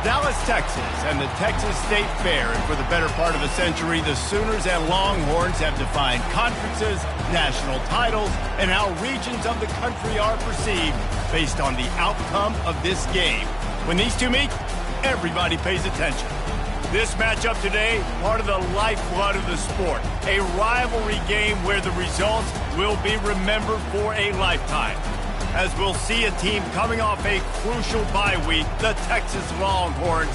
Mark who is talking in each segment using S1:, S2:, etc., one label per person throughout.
S1: Dallas, Texas, and the Texas State Fair. And for the better part of a century, the Sooners and Longhorns have defined conferences, national titles, and how regions of the country are perceived based on the outcome of this game. When these two meet, everybody pays attention. This matchup today, part of the lifeblood of the sport. A rivalry game where the results will be remembered for a lifetime. As we'll see a team coming off a crucial bye week, the Texas Longhorns,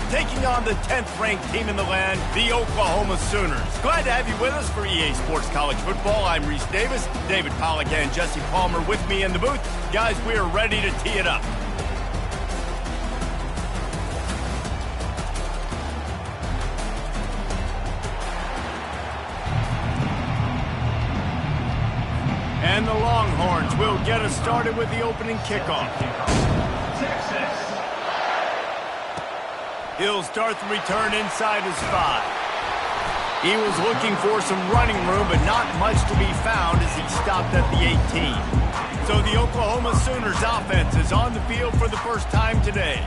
S1: taking on the 10th-ranked team in the land, the Oklahoma Sooners. Glad to have you with us for EA Sports College Football. I'm Reese Davis, David Pollack and Jesse Palmer with me in the booth. Guys, we are ready to tee it up. And the Longhorns will get us started with the opening kickoff. Texas. He'll start the return inside his 5. He was looking for some running room, but not much to be found as he stopped at the 18. So the Oklahoma Sooners offense is on the field for the first time today.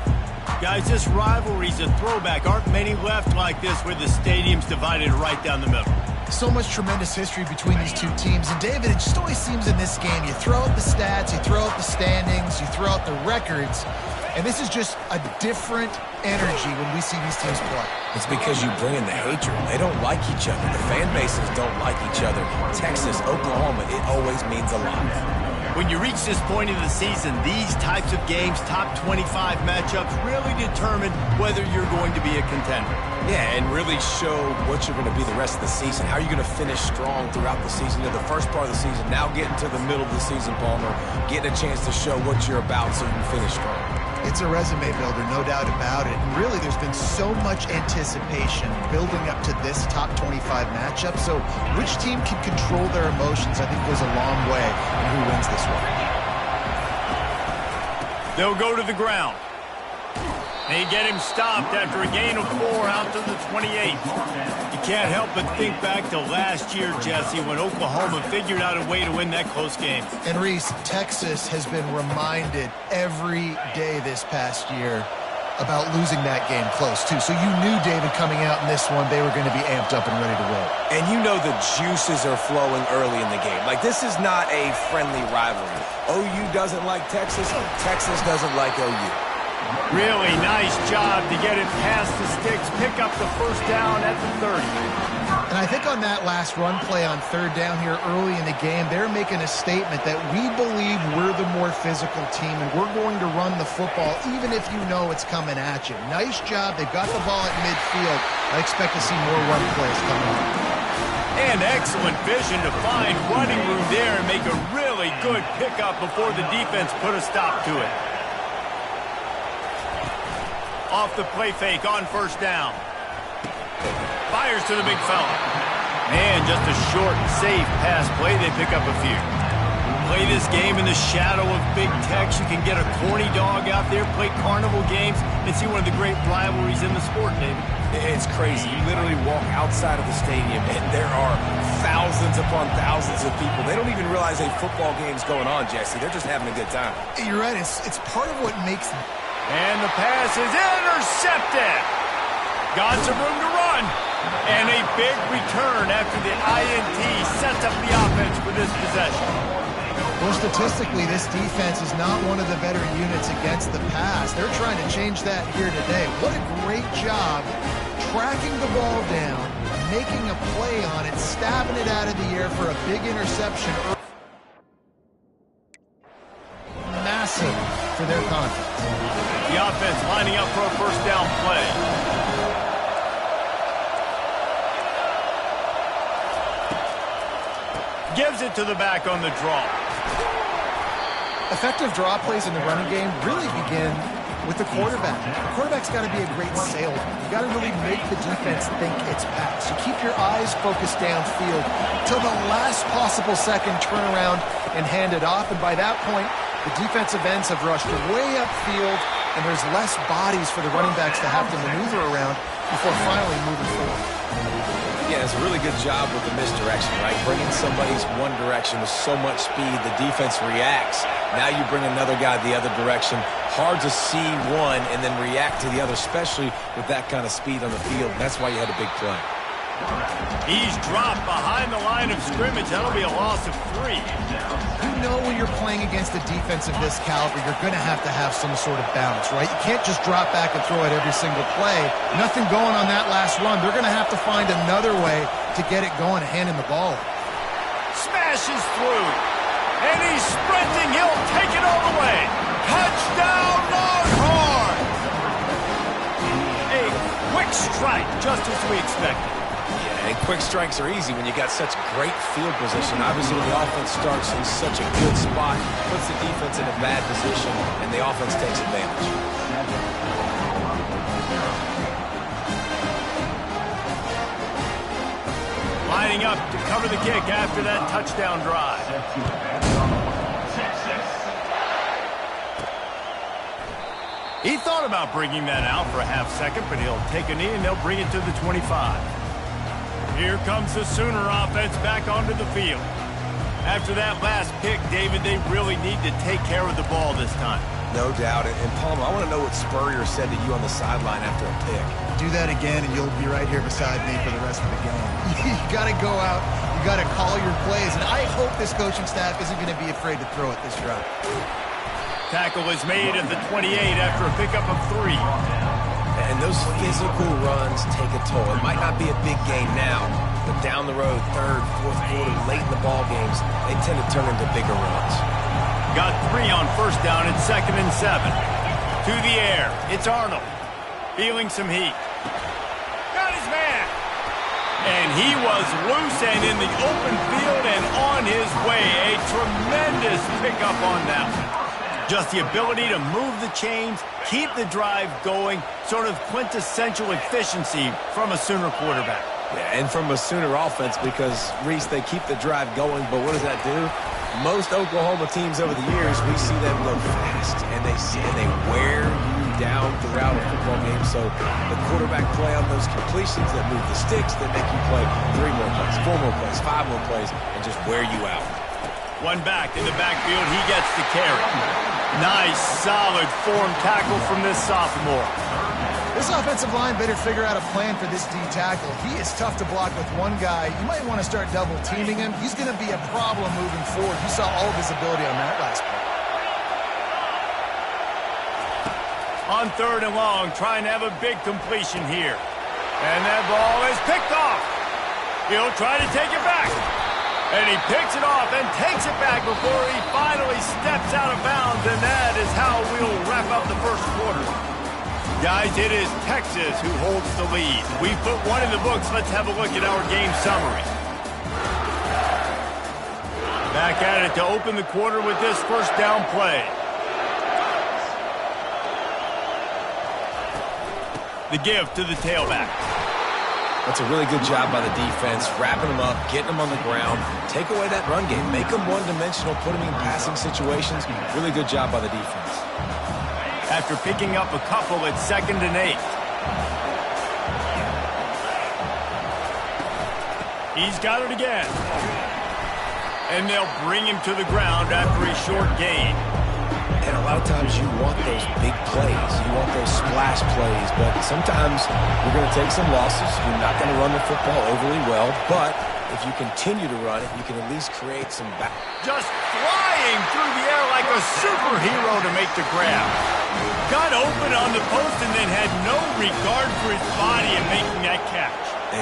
S1: Guys, this rivalry's a throwback. Aren't many left like this where the stadium's divided right down the middle.
S2: So much tremendous history between these two teams. And, David, it just always seems in this game, you throw out the stats, you throw out the standings, you throw out the records, and this is just a different energy when we see these teams play.
S3: It's because you bring in the hatred. They don't like each other. The fan bases don't like each other. Texas, Oklahoma, it always means a lot.
S1: When you reach this point in the season, these types of games, top 25 matchups, really determine whether you're going to be a contender.
S3: Yeah, and really show what you're going to be the rest of the season. How are you going to finish strong throughout the season? The first part of the season, now getting to the middle of the season, Palmer, getting a chance to show what you're about so you can finish strong.
S2: It's a resume builder, no doubt about it. And really, there's been so much anticipation building up to this top 25 matchup. So which team can control their emotions, I think, goes a long way in who wins this one.
S1: They'll go to the ground. They get him stopped after a gain of 4 out to the 28. You can't help but think back to last year, Jesse, when Oklahoma figured out a way to win that close game.
S2: And Reese, Texas has been reminded every day this past year about losing that game close, too. So you knew, David, coming out in this one, they were going to be amped up and ready to roll.
S3: And you know the juices are flowing early in the game. Like, this is not a friendly rivalry. OU doesn't like Texas. Texas doesn't like OU.
S1: Really nice job to get it past the sticks, pick up the first down at the 30.
S2: And I think on that last run play on third down here early in the game, they're making a statement that we believe we're the more physical team and we're going to run the football even if you know it's coming at you. Nice job. They've got the ball at midfield. I expect to see more run plays coming up.
S1: And excellent vision to find running room there and make a really good pickup before the defense put a stop to it. Off the play fake on first down. Fires to the big fella. And just a short, safe pass play. They pick up a few. Play this game in the shadow of Big Tex. You can get a corny dog out there, play carnival games, and see one of the great rivalries in the sport, David.
S3: It's crazy. You literally walk outside of the stadium, and there are thousands upon thousands of people. They don't even realize a football game's going on, Jesse. They're just having a good time.
S2: You're right. It's part of what makes...
S1: And the pass is intercepted. Got some room to run. And a big return after the INT sets up the offense for this possession.
S2: Well, statistically, this defense is not one of the better units against the pass. They're trying to change that here today. What a great job tracking the ball down, making a play on it, stabbing it out of the air for a big interception. Massive for their confidence.
S1: The offense lining up for a first down play. Gives it to the back on the draw.
S2: Effective draw plays in the running game really begin with the quarterback. The quarterback's got to be a great sailor. You got to really make the defense think it's pass. You keep your eyes focused downfield till the last possible second, turn around and hand it off. And by that point, the defensive ends have rushed way upfield, and there's less bodies for the running backs to have to maneuver around before finally moving forward.
S3: Yeah, it's a really good job with the misdirection, right? Bringing somebody's one direction with so much speed, the defense reacts. Now you bring another guy the other direction. Hard to see one and then react to the other, especially with that kind of speed on the field. That's why you had a big play.
S1: He's dropped behind the line of scrimmage. That'll be a loss of 3.
S2: You know when you're playing against a defense of this caliber, you're going to have some sort of balance, right? You can't just drop back and throw it every single play. Nothing going on that last run. They're going to have to find another way to get it going, handing the ball.
S1: Smashes through. And he's sprinting. He'll take it all the way. Touchdown, Longhorn! A quick strike, just as we expected.
S3: And quick strikes are easy when you got such great field position. Obviously, when the offense starts in such a good spot, puts the defense in a bad position, and the offense takes advantage.
S1: Lining up to cover the kick after that touchdown drive. He thought about bringing that out for a half second, but he'll take a knee and they'll bring it to the 25. Here comes the Sooner offense back onto the field. After that last pick, David, they really need to take care of the ball this time.
S3: No doubt. And Palmer, I want to know what Spurrier said to you on the sideline after a pick.
S2: Do that again, and you'll be right here beside me for the rest of the game. You got to go out. You got to call your plays. And I hope this coaching staff isn't going to be afraid to throw it this drive.
S1: Tackle is made at the 28 after a pickup of 3.
S3: And those physical runs take a toll. It might not be a big game now, but down the road, third, fourth quarter, late in the ball games, they tend to turn into bigger runs.
S1: Got 3 on first down and 2nd and 7. To the air. It's Arnold. Feeling some heat. Got his man. And he was loose and in the open field and on his way. A tremendous pickup on that one. Just the ability to move the chains, keep the drive going, sort of quintessential efficiency from a Sooner quarterback.
S3: Yeah, and from a Sooner offense because, Reese, they keep the drive going, but what does that do? Most Oklahoma teams over the years, we see them go fast, and they wear you down throughout a football game. So the quarterback play on those completions that move the sticks, that make you play 3 more plays, 4 more plays, 5 more plays, and just wear you out.
S1: One back in the backfield, he gets the carry. Nice, solid form tackle from this sophomore.
S2: This offensive line better figure out a plan for this D tackle. He is tough to block with one guy. You might want to start double teaming him. He's going to be a problem moving forward. You saw all of his ability on that last play.
S1: On 3rd and long, trying to have a big completion here. And that ball is picked off. He'll try to take it back. And he picks it off and takes it back before he finally steps out of bounds. And that is how we'll wrap up the first quarter. Guys, it is Texas who holds the lead. We put one in the books. Let's have a look at our game summary. Back at it to open the quarter with this first down play. The give to the tailback.
S3: That's a really good job by the defense, wrapping them up, getting them on the ground, take away that run game, make them one-dimensional, put them in passing situations. Really good job by the defense.
S1: After picking up a couple, it's 2nd and 8. He's got it again. And they'll bring him to the ground after a short gain.
S3: And a lot of times you want those big plays. You want those splash plays. But sometimes you're going to take some losses. You're not going to run the football overly well. But if you continue to run it, you can at least create some back.
S1: Just flying through the air like a superhero to make the grab. Got open on the post and then had no regard for his body in making that catch.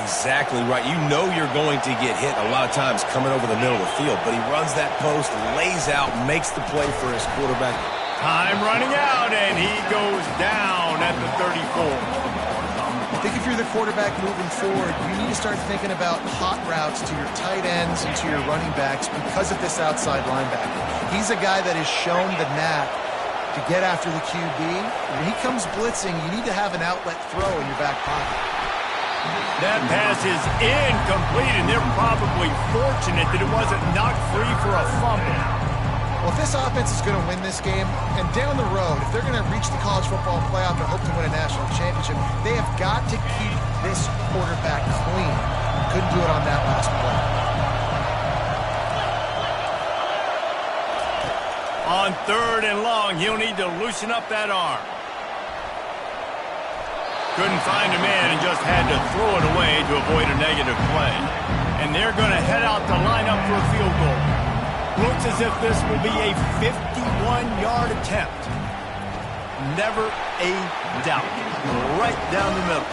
S3: Exactly right. You know you're going to get hit a lot of times coming over the middle of the field, but he runs that post, lays out, makes the play for his quarterback.
S1: Time running out, and he goes down at the 34.
S2: I think if you're the quarterback moving forward, you need to start thinking about hot routes to your tight ends and to your running backs because of this outside linebacker. He's a guy that has shown the knack to get after the QB. When he comes blitzing, you need to have an outlet throw in your back pocket.
S1: That pass is incomplete, and they're probably fortunate that it wasn't knocked free for a fumble.
S2: Well, if this offense is going to win this game, and down the road, if they're going to reach the college football playoff and hope to win a national championship, they have got to keep this quarterback clean. Couldn't do it on that last play.
S1: On 3rd and long, he'll need to loosen up that arm. Couldn't find a man and just had to throw it away to avoid a negative play. And they're going to head out to line up for a field goal. Looks as if this will be a 51-yard attempt. Never a doubt. Right down the middle.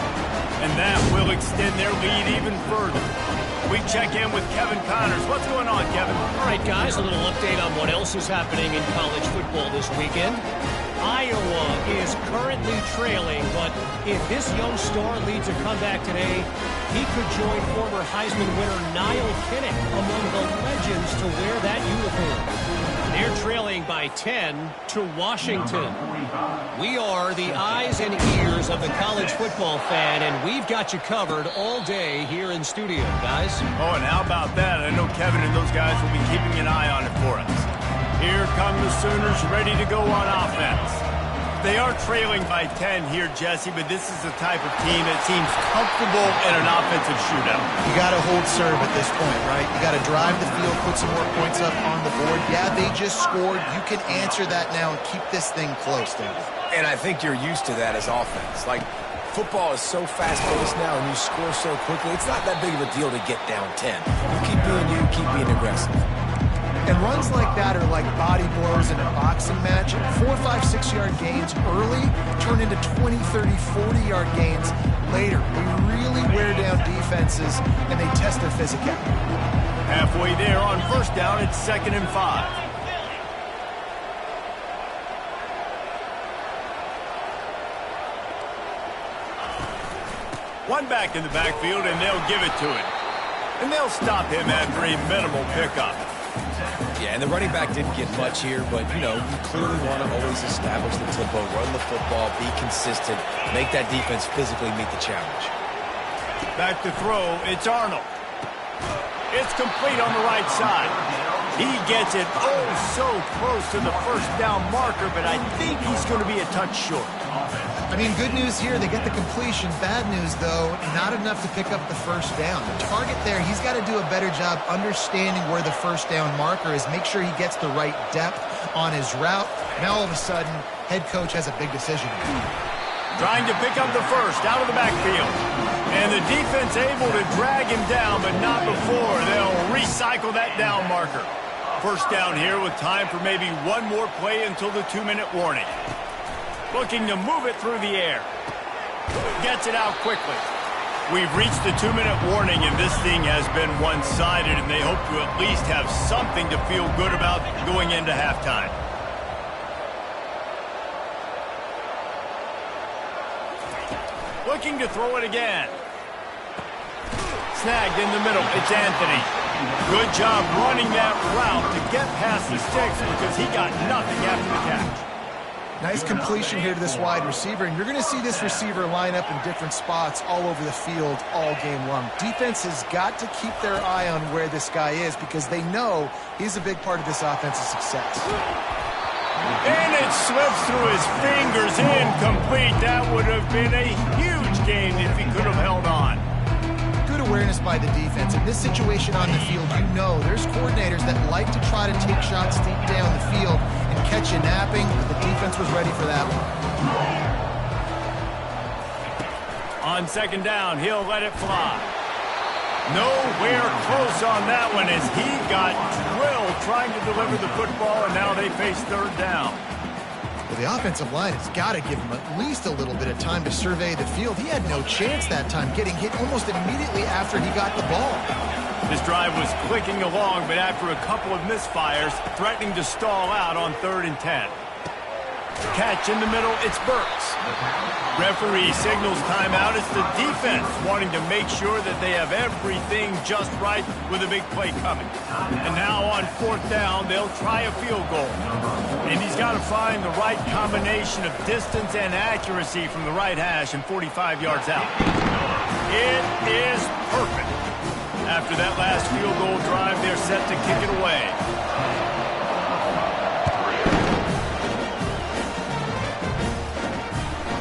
S1: And that will extend their lead even further. We check in with Kevin Connors. What's going on, Kevin?
S4: All right, guys, a little update on what else is happening in college football this weekend. Iowa is currently trailing, but if this young star leads a comeback today, he could join former Heisman winner Niall Kinnick among the legends to wear that uniform. They're trailing by 10 to Washington. We are the eyes and ears of the college football fan, and we've got you covered all day here in studio, guys.
S1: Oh, and how about that? I know Kevin and those guys will be keeping an eye on it for us. Here come the Sooners ready to go on offense. They are trailing by 10 here, Jesse, but this is the type of team that seems comfortable in an offensive shootout.
S2: You got to hold serve at this point, right? You got to drive the field, put some more points up on the board. Yeah, they just scored. You can answer that now and keep this thing close, David.
S3: And I think you're used to that as offense. Like, football is so fast-paced now and you score so quickly, it's not that big of a deal to get down 10. You keep being you, keep being aggressive.
S2: And runs like that are like body blows in a boxing match. 4, 5, 6-yard gains early turn into 20, 30, 40-yard gains later. They really wear down defenses, and they test their physicality.
S1: Halfway there on 1st down, it's 2nd and 5. One back in the backfield, and they'll give it to him. And they'll stop him after a minimal pickup.
S3: Yeah, and the running back didn't get much here, but, you know, you clearly want to always establish the tempo, run the football, be consistent, make that defense physically meet the challenge.
S1: Back to throw, it's Arnold. It's complete on the right side. He gets it oh so close to the 1st down marker, but I think he's going to be a touch short.
S2: I mean, good news here, they get the completion. Bad news, though, not enough to pick up the 1st down. The target there, he's got to do a better job understanding where the 1st down marker is, make sure he gets the right depth on his route. Now, all of a sudden, head coach has a big decision.
S1: Trying to pick up the 1st out of the backfield. And the defense able to drag him down, but not before they'll recycle that down marker. 1st down here with time for maybe one more play until the 2-minute warning. Looking to move it through the air. Gets it out quickly. We've reached the 2-minute warning, and this thing has been one-sided, and they hope to at least have something to feel good about going into halftime. Looking to throw it again. Snagged in the middle. It's Anthony. Good job running that route to get past the sticks because he got nothing after the catch.
S2: Nice completion here to this wide receiver, and you're going to see this receiver line up in different spots all over the field all game long. Defense has got to keep their eye on where this guy is because they know he's a big part of this offense's success.
S1: And it slips through his fingers, incomplete. That would have been a huge gain if he could have held on.
S2: Good awareness by the defense. In this situation on the field, you know there's coordinators that like to try to take shots deep down the field and catch you napping, but the defense was ready for that one.
S1: On 2nd down, he'll let it fly. Nowhere close on that one as he got drilled trying to deliver the football, and now they face 3rd down.
S2: Well, the offensive line has got to give him at least a little bit of time to survey the field. He had no chance that time, getting hit almost immediately after he got the ball.
S1: This drive was clicking along, but after a couple of misfires, threatening to stall out on 3rd and 10. Catch in the middle, it's Burks. Referee signals timeout. It's the defense wanting to make sure that they have everything just right with a big play coming. And now on 4th down, they'll try a field goal. And he's got to find the right combination of distance and accuracy from the right hash and 45 yards out. It is perfect. After that last field goal drive, they're set to kick it away.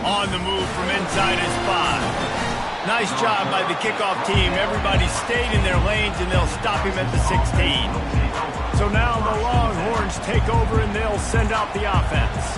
S1: On the move from inside his 5. Nice job by the kickoff team. Everybody stayed in their lanes, and they'll stop him at the 16. So now the Longhorns take over, and they'll send out the offense.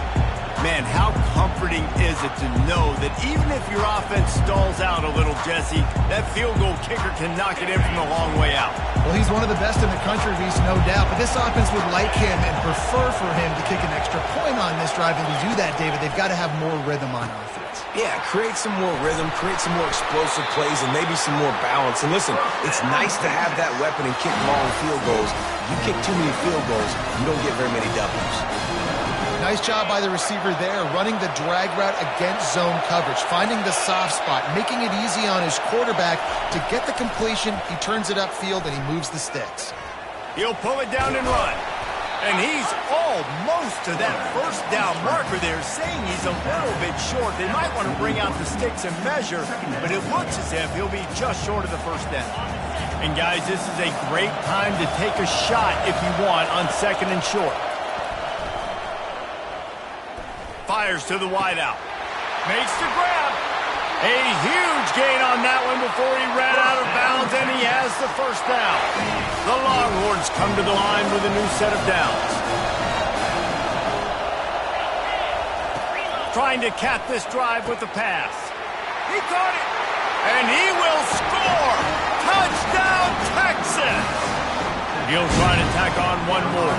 S1: Man, how comforting is it to know that even if your offense stalls out a little, Jesse, that field goal kicker can knock it in from a long way out.
S2: Well, he's one of the best in the country, Reese, no doubt. But this offense would like him and prefer for him to kick an extra point on this drive. And to do that, David, they've got to have more rhythm on offense.
S3: Yeah, create some more rhythm, create some more explosive plays, and maybe some more balance. And listen, it's nice to have that weapon and kick long field goals. If you kick too many field goals, you don't get very many W's.
S2: Nice job by the receiver there, running the drag route against zone coverage, finding the soft spot, making it easy on his quarterback to get the completion. He turns it upfield, and he moves the sticks.
S1: He'll pull it down and run. And he's almost to that first down marker there, saying he's a little bit short. They might want to bring out the sticks and measure, but it looks as if he'll be just short of the first down. And, guys, this is a great time to take a shot if you want on 2nd and short. Fires to the wideout. Makes the grab. A huge gain on that one before he ran out of bounds, and he has the first down. The Longhorns come to the line with a new set of downs. Trying to cap this drive with the pass. He caught it, and he will score. Touchdown, Texas! He'll try to tack on one more.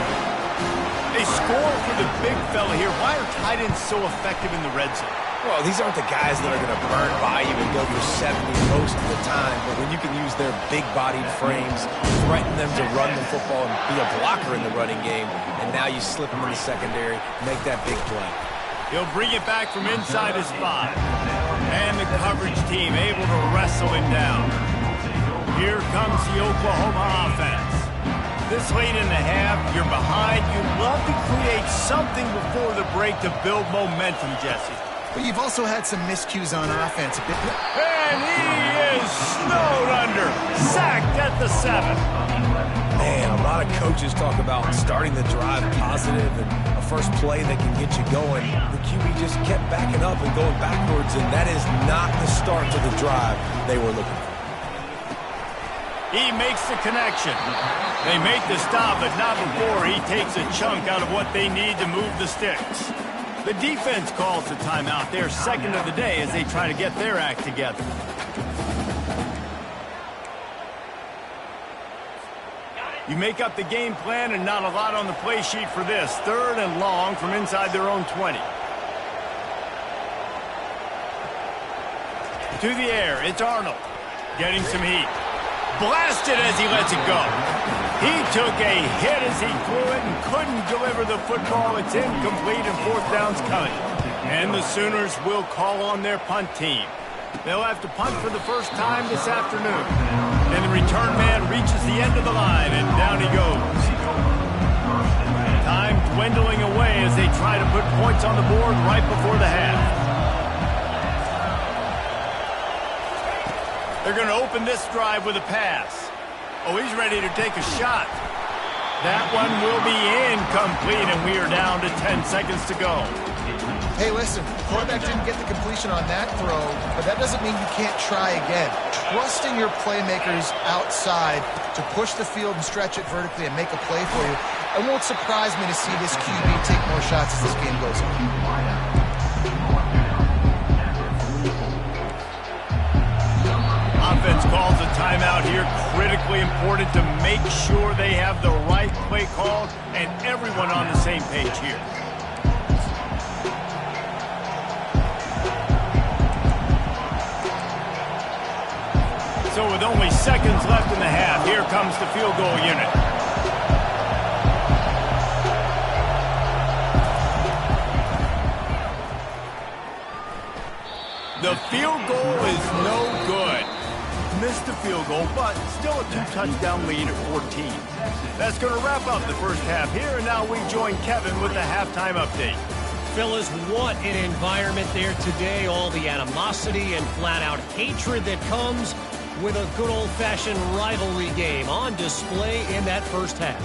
S1: A score for the big fella here. Why are tight ends so effective in the red zone?
S3: Well, these aren't the guys that are going to burn by you and go for 70 most of the time, but when you can use their big-bodied frames, threaten them to run the football and be a blocker in the running game, and now you slip them in the secondary, make that big play.
S1: He'll bring it back from inside his 5. And the coverage team able to wrestle him down. Here comes the Oklahoma offense. This late in the half, you're behind. You love to create something before the break to build momentum, Jesse.
S2: But you've also had some miscues on offense.
S1: And he is snowed under. Sacked at the 7.
S3: Man, a lot of coaches talk about starting the drive positive and a first play that can get you going. The QB just kept backing up and going backwards, and that is not the start to the drive they were looking for.
S1: He makes the connection. They make the stop, but not before he takes a chunk out of what they need to move the sticks. The defense calls the timeout. They're second of the day as they try to get their act together. You make up the game plan and not a lot on the play sheet for this. 3rd and long from inside their own 20. To the air, it's Arnold. Getting some heat. Blasted as he lets it go. He took a hit as he threw it and couldn't deliver the football. It's incomplete and 4th down's coming. And the Sooners will call on their punt team. They'll have to punt for the first time this afternoon. And the return man reaches the end of the line, and down he goes. Time dwindling away as they try to put points on the board right before the half. They're going to open this drive with a pass. Oh, he's ready to take a shot. That one will be incomplete, and we are down to 10 seconds to go.
S2: Hey, listen, the quarterback didn't get the completion on that throw, but that doesn't mean you can't try again. Trusting your playmakers outside to push the field and stretch it vertically and make a play for you. It won't surprise me to see this QB take more shots as this game goes on.
S1: Offense calls a timeout here. Critically important to make sure they have the right play called and everyone on the same page here. So with only seconds left in the half, here comes the field goal unit. The field goal is no good. Missed the field goal, but still a 2-touchdown lead at 14. That's going to wrap up the first half here, and now we join Kevin with the halftime update.
S4: Fellas, what an environment there today. All the animosity and flat-out hatred that comes with a good old-fashioned rivalry game on display in that first half.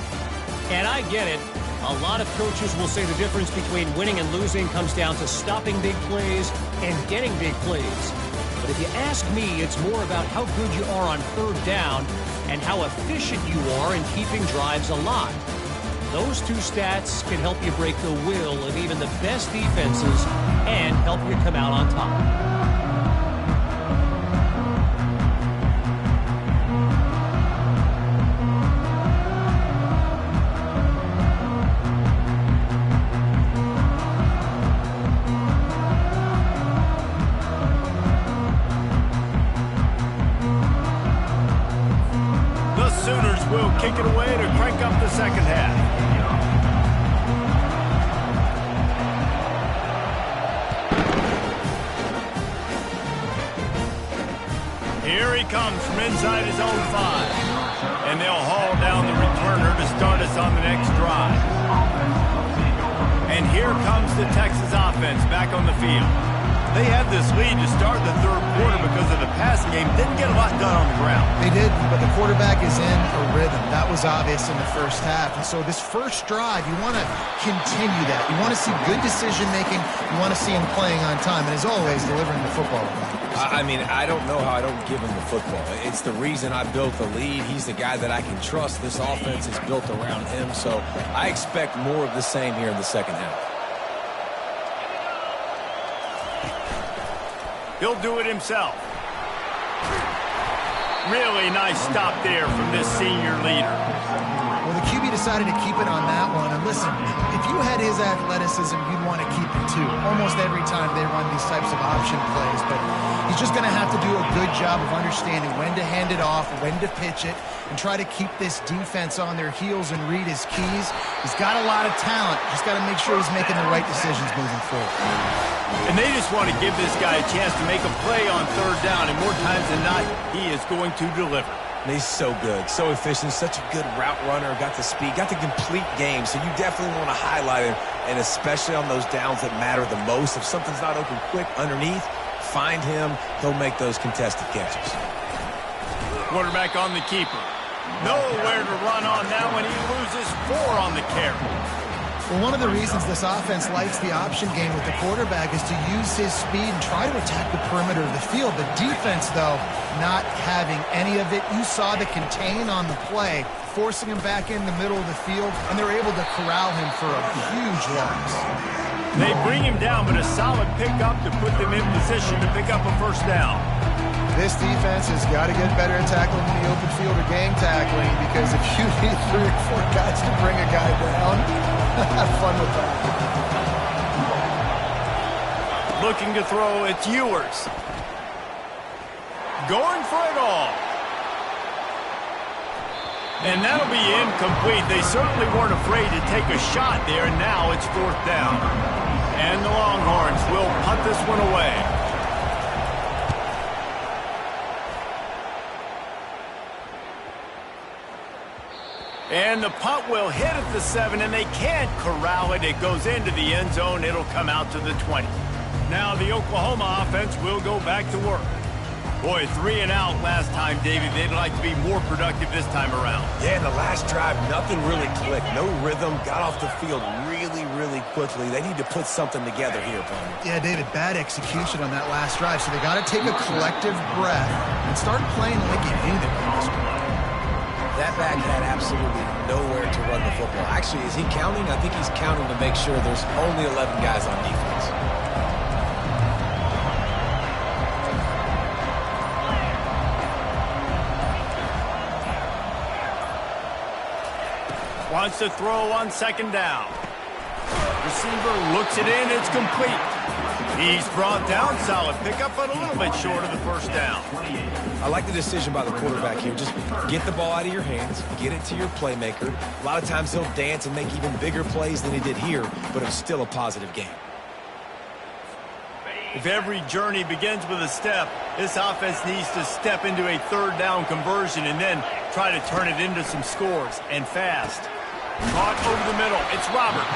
S4: And I get it. A lot of coaches will say the difference between winning and losing comes down to stopping big plays and getting big plays. But if you ask me, it's more about how good you are on third down and how efficient you are in keeping drives alive. Those two stats can help you break the will of even the best defenses and help you come out on top.
S1: Will kick it away to crank up the second half. Here he comes from inside his own 5. And they'll haul down the returner to start us on the next drive. And here comes the Texas offense back on the field. They had this lead to start the third quarter because of the passing game. Didn't get a lot done on the ground.
S2: They did, but the quarterback is in a rhythm. That was obvious in the first half. And so this first drive, you want to continue that. You want to see good decision-making. You want to see him playing on time. And as always, delivering the football.
S3: I mean, I don't know how I don't give him the football. It's the reason I built the lead. He's the guy that I can trust. This offense is built around him. So I expect more of the same here in the second half.
S1: He'll do it himself. Really nice stop there from this senior leader.
S2: Well, the QB decided to keep it on that one. And listen, if you had his athleticism, you'd want to keep it too. Almost every time they run these types of option plays. But he's just going to have to do a good job of understanding when to hand it off, when to pitch it, and try to keep this defense on their heels and read his keys. He's got a lot of talent. Just got to make sure he's making the right decisions moving forward.
S1: And they just want to give this guy a chance to make a play on third down, and more times than not, he is going to deliver.
S3: And he's so good, so efficient, such a good route runner, got the speed, got the complete game, so you definitely want to highlight him, and especially on those downs that matter the most. If something's not open quick underneath, find him, he'll make those contested catches.
S1: Quarterback on the keeper. Nowhere to run on that one. He loses 4 on the carry.
S2: Well, one of the reasons this offense likes the option game with the quarterback is to use his speed and try to attack the perimeter of the field. The defense, though, not having any of it. You saw the contain on the play, forcing him back in the middle of the field, and they're able to corral him for a huge loss.
S1: They bring him down, but a solid pickup to put them in position to pick up a first down.
S2: This defense has got to get better at tackling in the open field or gang tackling, because if you need 3 or 4 guys to bring a guy down, have fun with that.
S1: Looking to throw, it's Ewers. Going for it all. And that'll be incomplete. They certainly weren't afraid to take a shot there, and now it's 4th down. And the Longhorns will punt this one away. And the punt will hit at the 7, and they can't corral it. It goes into the end zone. It'll come out to the 20. Now the Oklahoma offense will go back to work. Boy, 3 and out last time, David. They'd like to be more productive this time around.
S3: Yeah, in the last drive, nothing really clicked. No rhythm. Got off the field really, really quickly. They need to put something together here, Palmer.
S2: Yeah, David, bad execution on that last drive. So they got to take a collective breath and start playing like you need it.
S3: That back had absolutely nowhere to run the football. Actually, is he counting? I think he's counting to make sure there's only 11 guys on defense.
S1: Wants to throw on 2nd down. Receiver looks it in. It's complete. He's brought down. Solid pickup, but a little bit short of the first down.
S3: I like the decision by the quarterback here. Just get the ball out of your hands, get it to your playmaker. A lot of times he'll dance and make even bigger plays than he did here, but it's still a positive game.
S1: If every journey begins with a step, this offense needs to step into a 3rd down conversion and then try to turn it into some scores, and fast. Caught over the middle. It's Roberts.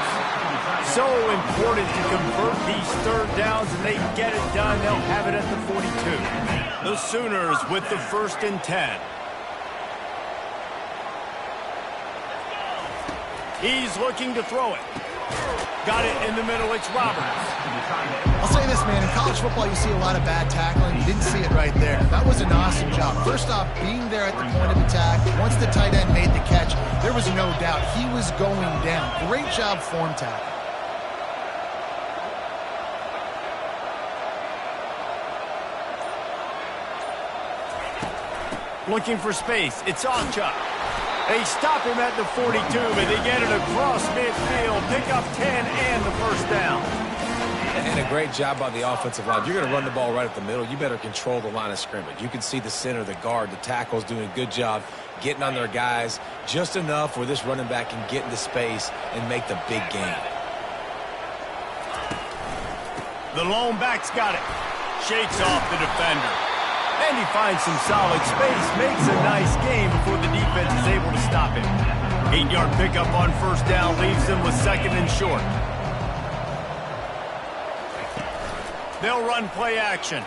S1: So important to convert these 3rd downs, and they get it done. They'll have it at the 42. The Sooners with the 1st and 10. He's looking to throw it. Got it in the middle. It's Roberts.
S2: I'll say this, man. In college football, you see a lot of bad tackling. You didn't see it right there. That was an awesome job. First off, being there at the point of attack. Once the tight end made the catch, there was no doubt he was going down. Great job form tackle.
S1: Looking for space. It's Ocha. They stop him at the 42, but they get it across midfield. Pick up 10 and the first down.
S3: And a great job by the offensive line. You're going to run the ball right at the middle. You better control the line of scrimmage. You can see the center, the guard, the tackles doing a good job getting on their guys just enough where this running back can get into space and make the big gain.
S1: The lone back's got it. Shakes off the defender. And he finds some solid space, makes a nice game before the defense is able to stop him. 8-yard pickup on first down leaves them with second and short. They'll run play action.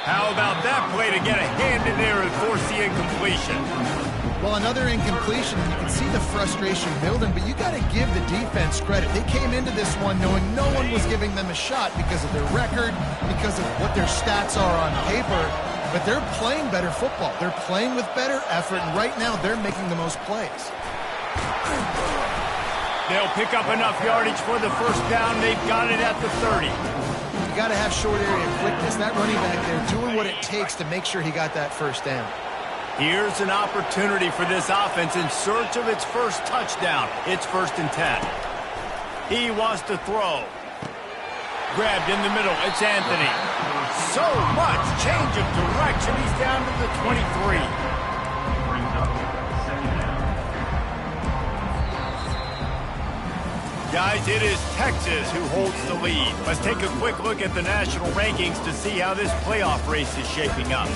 S1: How about that play to get a hand in there and force the incompletion?
S2: Well, another incompletion, and you can see the frustration building, but you got to give the defense credit. They came into this one knowing no one was giving them a shot because of their record, because of what their stats are on paper, but they're playing better football. They're playing with better effort, and right now they're making the most plays.
S1: They'll pick up enough yardage for the first down. They've got it at the 30.
S2: You got to have short area quickness. That running back there doing what it takes to make sure he got that first down.
S1: Here's an opportunity for this offense in search of its first touchdown. It's 1st and 10. He wants to throw. Grabbed in the middle. It's Anthony. So much change of direction. He's down to the 23. Guys, it is Texas who holds the lead. Let's take a quick look at the national rankings to see how this playoff race is shaping up.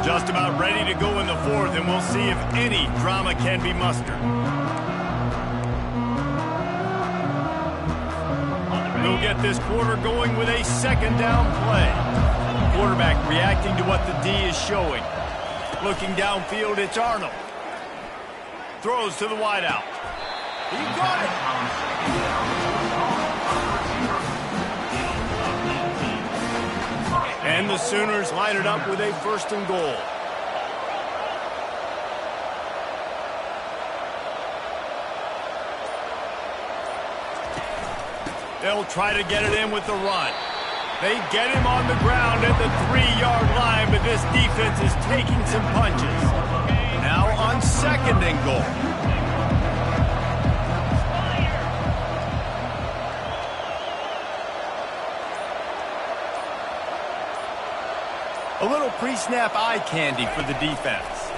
S1: Just about ready to go in the fourth, and we'll see if any drama can be mustered. We'll get this quarter going with a second down play. Quarterback reacting to what the D is showing. Looking downfield, it's Arnold. Throws to the wideout. He got it! And the Sooners line it up with a 1st and goal. They'll try to get it in with the run. They get him on the ground at the 3-yard line, but this defense is taking some punches. Now on 2nd and goal. A little pre-snap eye candy for the defense.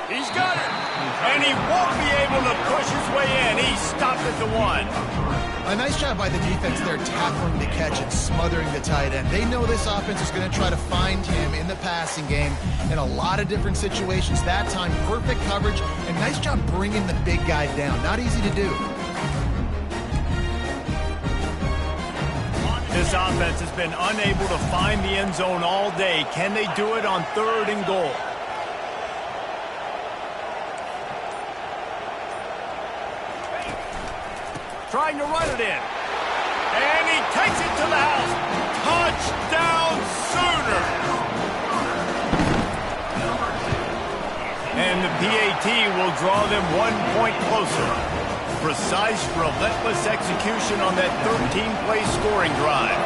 S1: He's got it. And he won't be able to push his way in. He stopped at the 1.
S2: A nice job by the defense there, tackling the catch and smothering the tight end. They know this offense is going to try to find him in the passing game in a lot of different situations. That time, perfect coverage, and nice job bringing the big guy down. Not easy to do.
S1: This offense has been unable to find the end zone all day. Can they do it on 3rd and goal? Trying to run it in. And he takes it to the house. Touchdown Sooners! And the PAT will draw them 1 point closer. Precise, relentless execution on that 13-play scoring drive.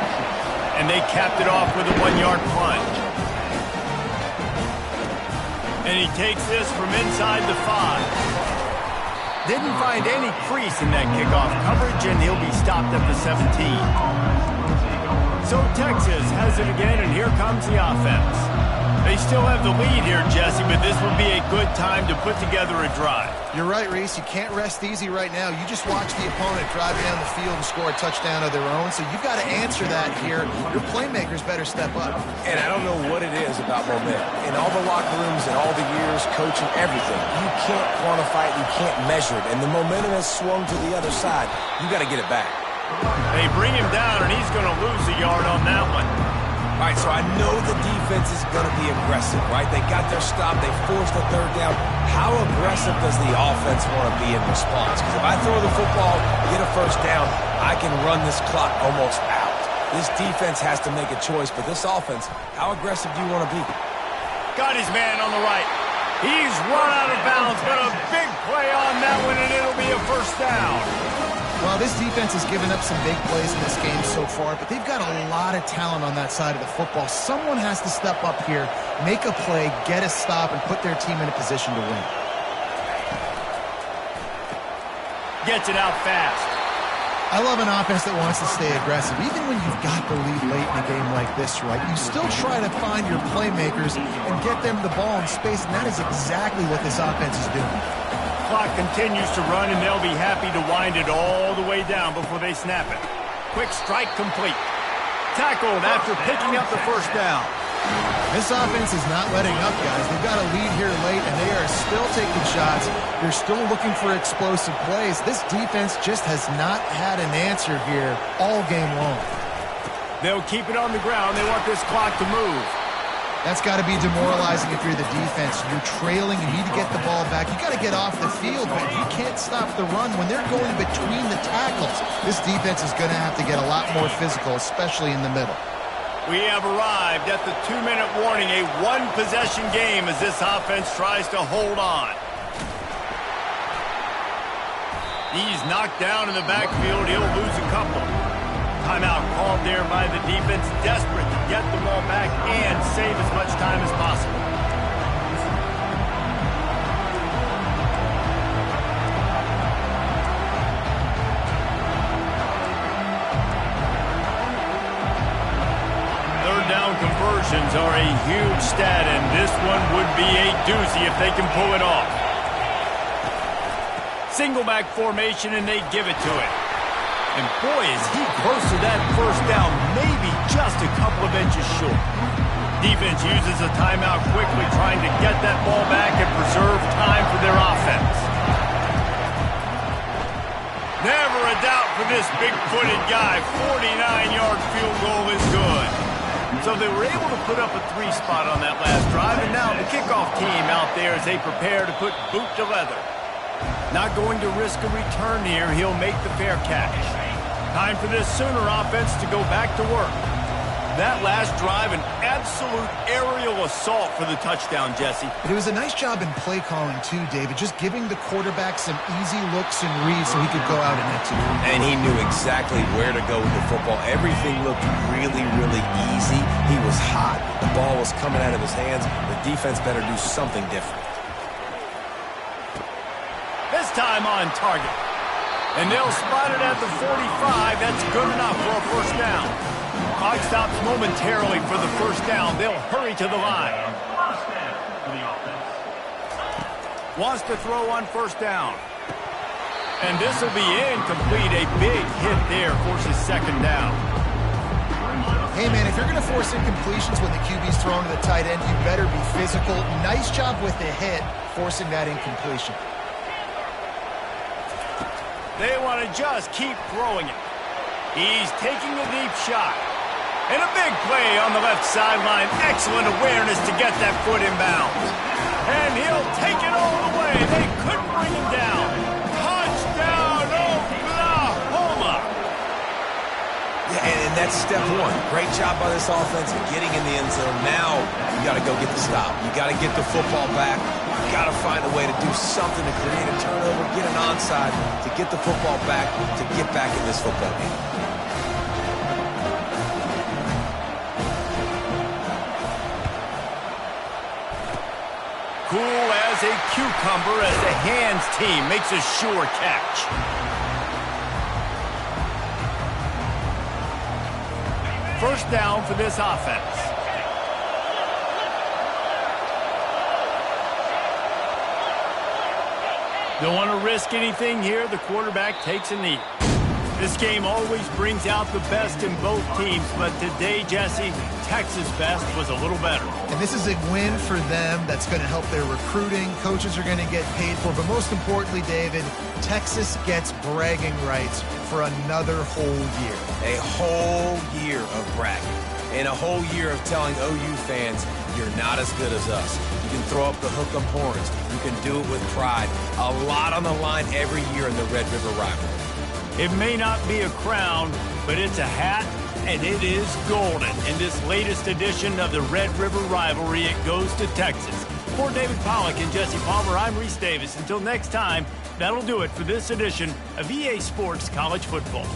S1: And they capped it off with a 1-yard plunge. And he takes this from inside the 5. Didn't find any crease in that kickoff coverage, and he'll be stopped at the 17. So Texas has it again, and here comes the offense. They still have the lead here, Jesse, but this would be a good time to put together a drive.
S2: You're right, Reese. You can't rest easy right now. You just watch the opponent drive down the field and score a touchdown of their own, so you've got to answer that here. Your playmakers better step up.
S3: And I don't know what it is about momentum. In all the locker rooms and all the years, coaching, everything, you can't quantify it, you can't measure it. And the momentum has swung to the other side. You got to get it back.
S1: They bring him down, and he's going to lose a yard on that one.
S3: All right, so I know the defense is going to be aggressive, right? They got their stop. They forced the third down. How aggressive does the offense want to be in response? Because if I throw the football, get a first down, I can run this clock almost out. This defense has to make a choice, but this offense, how aggressive do you want to be?
S1: Got his man on the right. He's run out of bounds, but a big play on that one, and it'll be a first down.
S2: Well, this defense has given up some big plays in this game so far, but they've got a lot of talent on that side of the football. Someone has to step up here, make a play, get a stop, and put their team in a position to win.
S1: Gets it out fast.
S2: I love an offense that wants to stay aggressive. Even when you've got the lead late in a game like this, right, you still try to find your playmakers and get them the ball in space, and that is exactly what this offense is doing.
S1: Clock continues to run, and they'll be happy to wind it all the way down before they snap it. Quick strike complete. Tackled after picking up the first down.
S2: This offense is not letting up, guys. They've got a lead here late, and they are still taking shots. They're still looking for explosive plays. This defense just has not had an answer here all game long.
S1: They'll keep it on the ground. They want this clock to move.
S2: That's got to be demoralizing if you're the defense. You're trailing. You need to get the ball back. You got to get off the field, but you can't stop the run. When they're going between the tackles, this defense is going to have to get a lot more physical, especially in the middle.
S1: We have arrived at the 2-minute warning, a one-possession game as this offense tries to hold on. He's knocked down in the backfield. He'll lose a couple. Timeout called there by the defense, desperate to get the ball back and save as much time as possible. Third down conversions are a huge stat, and this one would be a doozy if they can pull it off. Single back formation, and they give it to him. And boy, is he close to that first down, maybe just a couple of inches short. Defense uses a timeout quickly, trying to get that ball back and preserve time for their offense. Never a doubt for this big-footed guy. 49-yard field goal is good. So they were able to put up a 3 spot on that last drive, and now the kickoff team out there as they prepare to put boot to leather. Not going to risk a return here. He'll make the fair catch. Time for this Sooner offense to go back to work. That last drive, an absolute aerial assault for the touchdown, Jesse.
S2: But it was a nice job in play calling, too, David. Just giving the quarterback some easy looks and reads so he could go out and execute.
S3: And he knew exactly where to go with the football. Everything looked really, really easy. He was hot. The ball was coming out of his hands. The defense better do something different.
S1: This time on target. And they'll spot it at the 45. That's good enough for a first down. Clock stops momentarily for the first down. They'll hurry to the line. Wants to throw on first down. And this will be incomplete. A big hit there forces second down.
S2: Hey, man, if you're going to force incompletions when the QB's throwing to the tight end, you better be physical. Nice job with the hit, forcing that incompletion.
S1: They want to just keep throwing it. He's taking a deep shot. And a big play on the left sideline. Excellent awareness to get that foot in bounds. And he'll take it all the way. They couldn't bring him down. Touchdown, Oklahoma!
S3: Yeah, and that's step one. Great job by this offense of getting in the end zone. Now you got to go get the stop. You got to get the football back. You got to find a way to do something to create a turnover, get an onside, to get the football back, to get back in this football game.
S1: Cool as a cucumber as the hands team makes a sure catch. First down for this offense. Don't want to risk anything here. The quarterback takes a knee. This game always brings out the best in both teams, but today, Jesse, Texas' best was a little better.
S2: And this is a win for them that's going to help their recruiting. Coaches are going to get paid for, but most importantly, David, Texas gets bragging rights for another whole year.
S3: A whole year of bragging. and a whole year of telling OU fans, you're not as good as us. You can throw up the hook 'em horns. You can do it with pride. A lot on the line every year in the Red River rivalry.
S1: It may not be a crown, but it's a hat, and it is golden. In this latest edition of the Red River rivalry, it goes to Texas. For David Pollack and Jesse Palmer, I'm Reese Davis. Until next time, that'll do it for this edition of EA Sports College Football.